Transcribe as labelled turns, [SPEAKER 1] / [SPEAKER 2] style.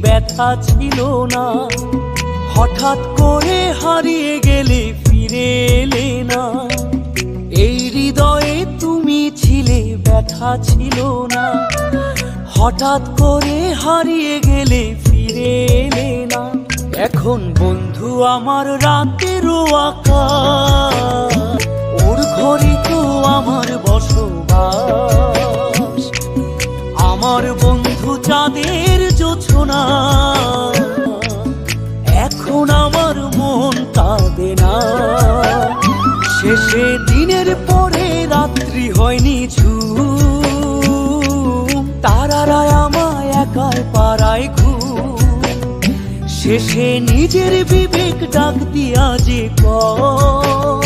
[SPEAKER 1] ব্যথা ছিল না। হঠাৎ করে হারিয়ে গেলে ফিরে এলে না। এই হৃদয়ে তুমি ছিলে ব্যথা ছিল না। হঠাৎ করে হারিয়ে গেলে ফিরে এলে না। এখন বন্ধু আমার রাতেরও আকাশ, ওর ঘরে তো আমার বসবাস। আমার বন্ধু চাঁদের জোছনা, এখন আমার মন কাঁদে না। শেষে দিনের পরে রাত্রি হয়নি ঝুম, তারারা আমায় একাই পাড়ায় ঘুম। শেষে নিজের বিবেক ডাক দিয়া যে কয়